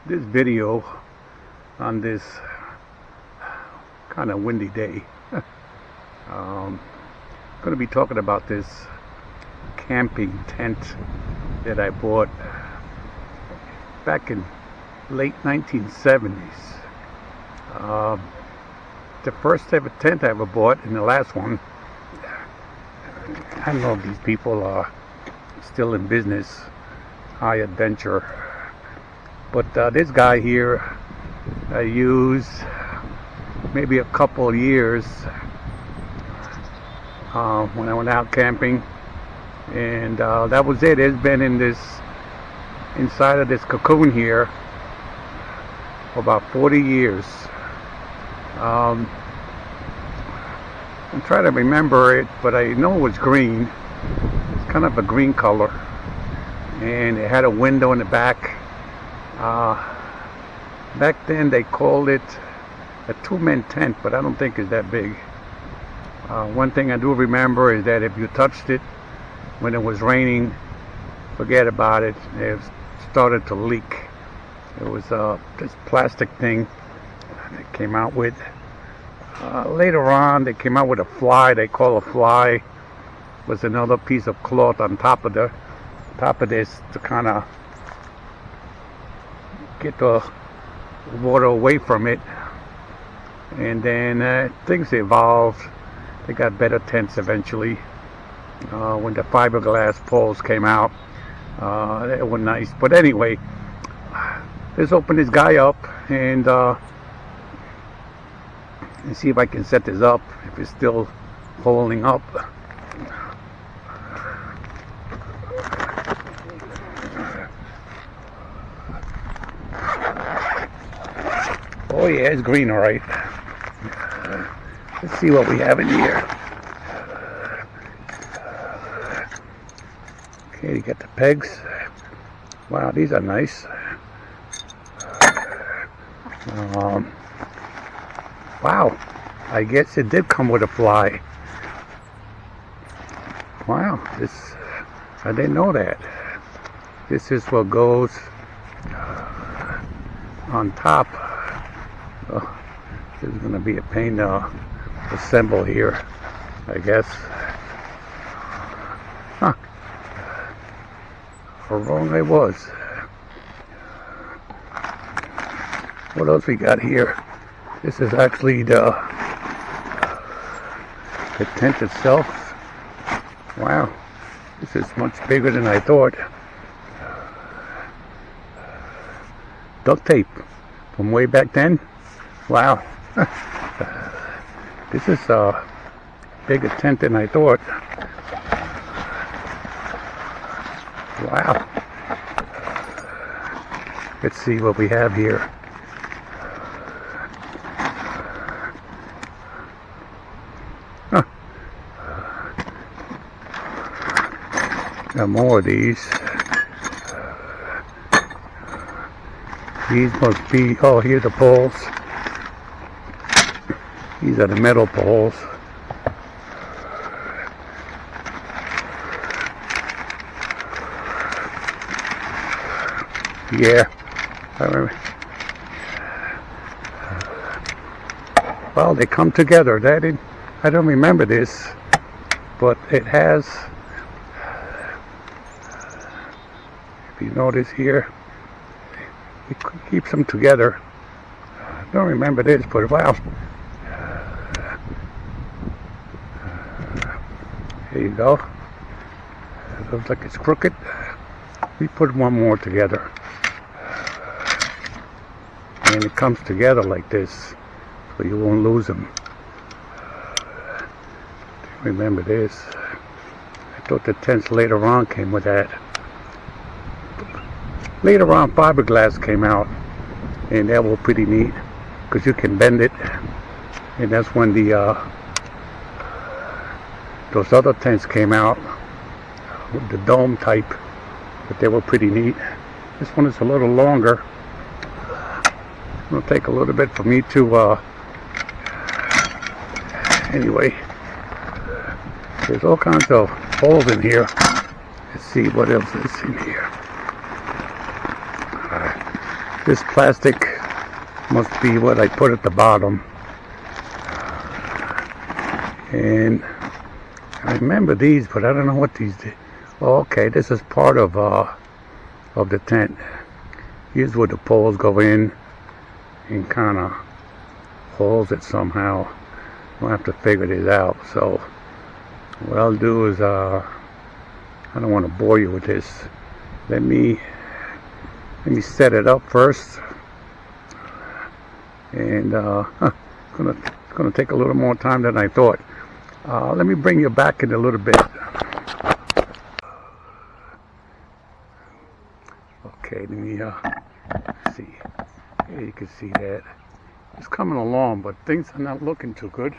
this video on this kind of windy day. I'm going to be talking about this camping tent that I bought back in late 1970s. The first ever tent I ever bought, and the last one. I don't know if these people are still in business, High Adventure, but this guy here I used maybe a couple of years when I went out camping, and that was it. It's been inside of this cocoon here for about 40 years. I'm trying to remember it, but I know it was green. It's kind of a green color, and it had a window in the back. Back then they called it a two-man tent, but I don't think it's that big. One thing I do remember is that if you touched it when it was raining, forget about it. It started to leak. It was this plastic thing they came out with. Later on, they came out with a fly. They call a fly was another piece of cloth on top of this to kind of get the water away from it. And then things evolved. They got better tents eventually. When the fiberglass poles came out, they were nice. But anyway, let's open this guy up and see if I can set this up, if it's still holding up. Oh yeah, it's green, all right. Let's see what we have in here. Okay, you got the pegs. Wow, these are nice. Wow, I guess it did come with a fly. Wow, I didn't know that. This is what goes on top. Oh, this is going to be a pain to assemble here, I guess. Huh. How wrong I was. What else we got here? This is actually the tent itself. Wow, this is much bigger than I thought. Duct tape from way back then. Wow, this is a bigger tent than I thought. Wow. Let's see what we have here. Got more of these. These must be, oh, here's the poles. These are the metal poles. Yeah, I remember. Well, they come together. I don't remember this, but it has. If you notice here, it keeps them together. I don't remember this, but wow. There you go. It looks like it's crooked. We put one more together. And it comes together like this, so you won't lose them. Remember this. I thought the tents later on came with that. Later on, fiberglass came out, and that was pretty neat because you can bend it, and that's when those other tents came out with the dome type, but they were pretty neat. This one is a little longer. It'll take a little bit for me to anyway. There's all kinds of holes in here. Let's see what else is in here. This plastic must be what I put at the bottom. And I remember these, but I don't know what these did. Oh, okay, this is part of the tent. Here's where the poles go in and kind of holds it somehow. I'll have to figure this out. So what I'll do is, I don't want to bore you with this. Let me set it up first, and it's gonna take a little more time than I thought. Let me bring you back in a little bit. Okay, let me see. Here you can see that it's coming along, but things are not looking too good.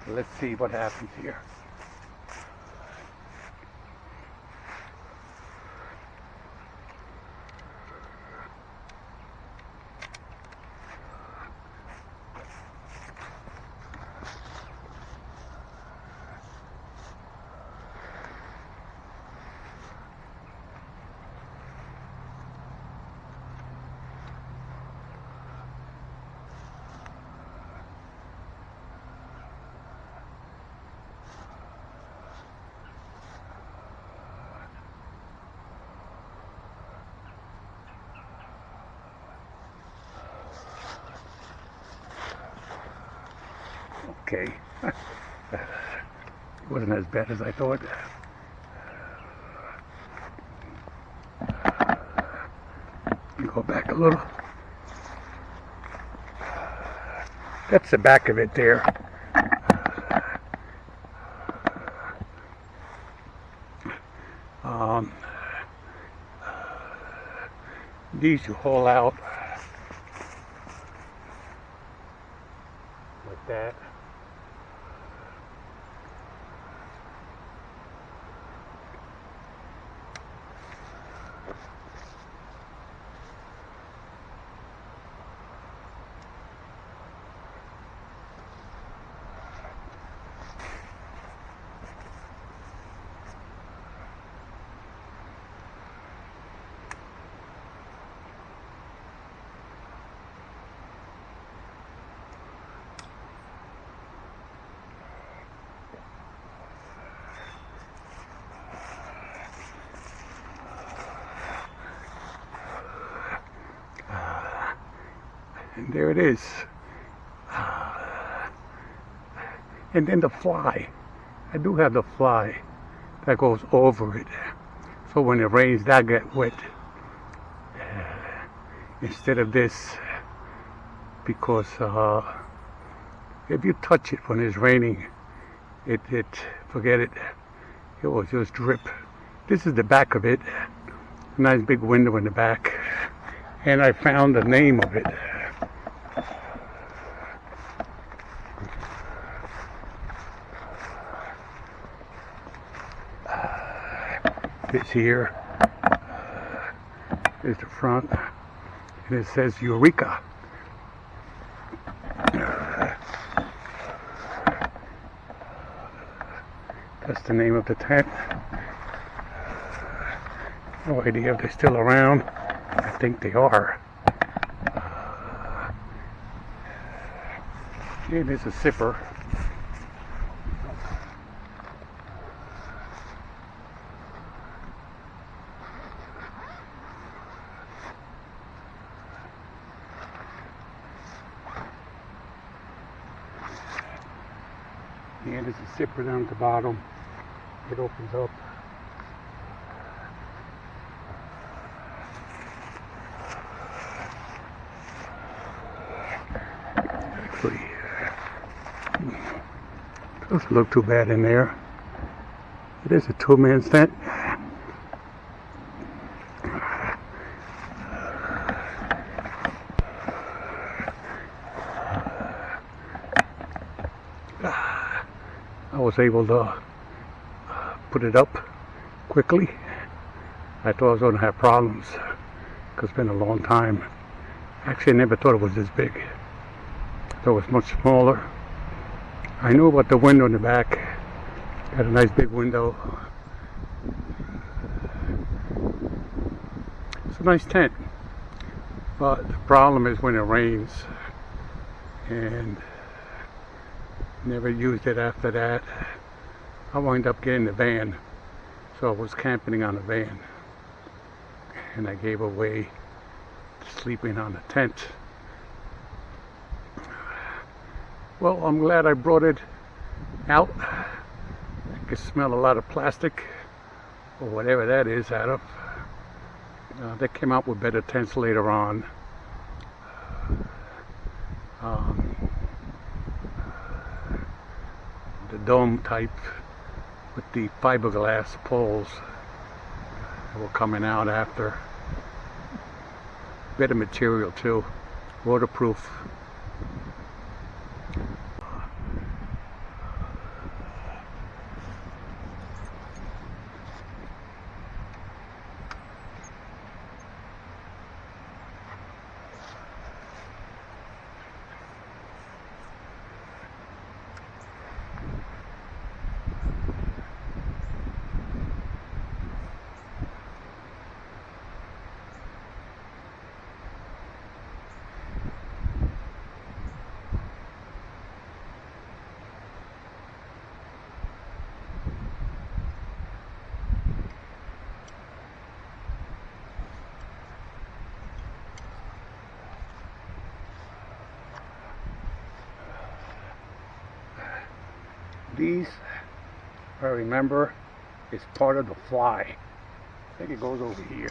So let's see what happens here. Okay, it wasn't as bad as I thought. Go back a little. That's the back of it there. These you haul out like that. And there it is. And then the fly. I do have the fly that goes over it. So when it rains, that gets wet. Instead of this, because if you touch it when it's raining, it forget it. It will just drip. This is the back of it. Nice big window in the back. And I found the name of it. This here is the front, and it says Eureka. That's the name of the tent. No idea if they're still around. I think they are. Here there's a zipper. And there's a zipper down at the bottom. It opens up. Actually, doesn't look too bad in there. It is a two-man tent. I was able to put it up quickly. I thought I was going to have problems because it's been a long time. Actually, I never thought it was this big. I thought it was much smaller. I knew about the window in the back. Got a nice big window. It's a nice tent. But the problem is when it rains, and never used it after that. I wound up getting the van, so I was camping on the van, and I gave away sleeping on the tent. Well, I'm glad I brought it out. I could smell a lot of plastic or whatever that is out of. They came out with better tents later on. The dome type with the fiberglass poles that were coming out after. Better material too, waterproof. These, if I remember, is part of the fly. I think it goes over here.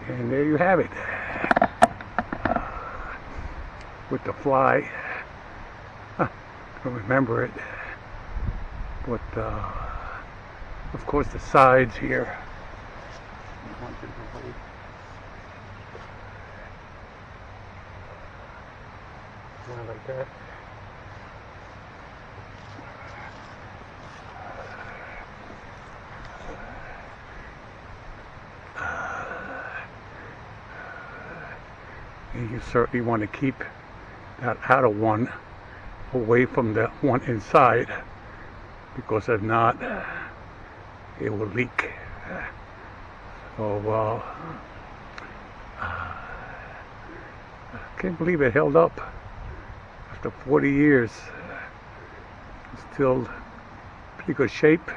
And there you have it, with the fly. I don't remember it, but of course the sides here. One like that. And you certainly want to keep that outer one away from the one inside, because if not, it will leak. So I can't believe it held up after 40 years. It's still pretty good shape.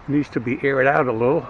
Needs to be aired out a little.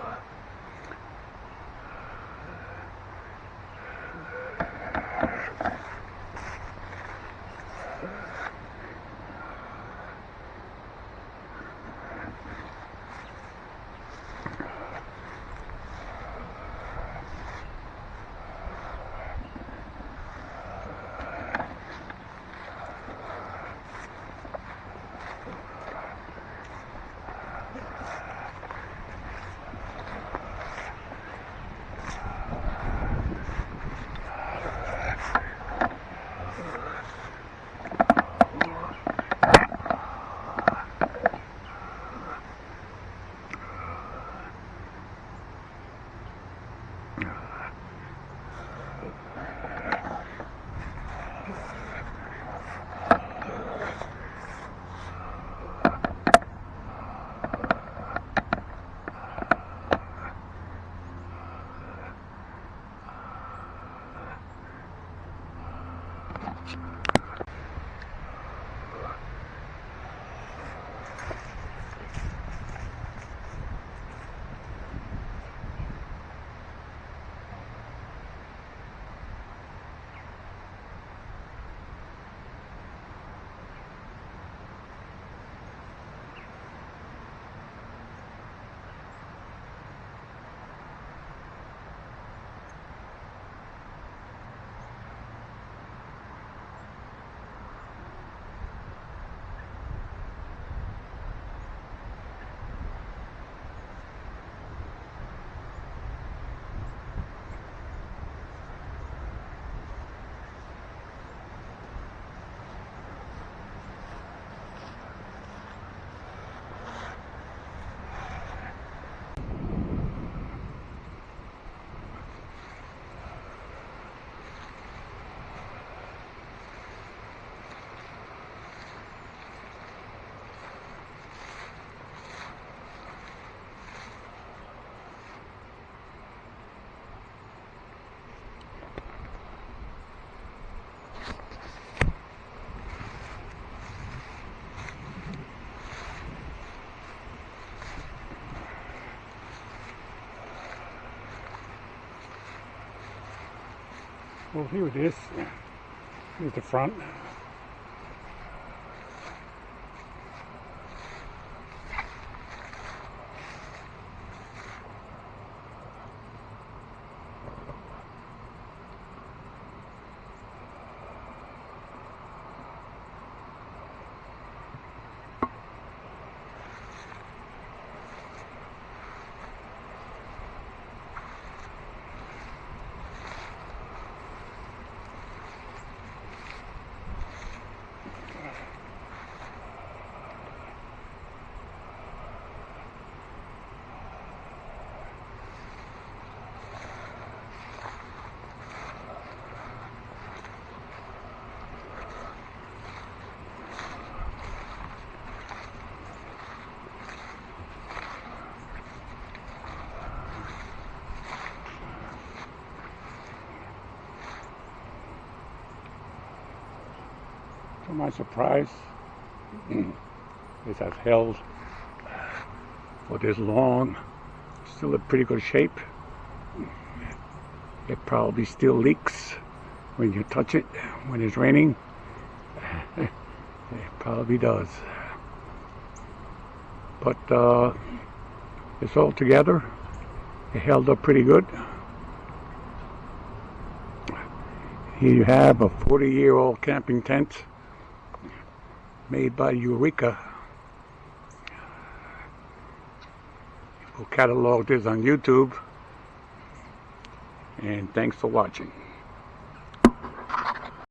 Well, here it is. Here's the front. To my surprise, this has held for this long. Still in pretty good shape. It probably still leaks when you touch it when it's raining. It probably does. But it's all together. It held up pretty good. Here you have a 40-year-old camping tent made by Eureka. We'll catalog this on YouTube. And thanks for watching.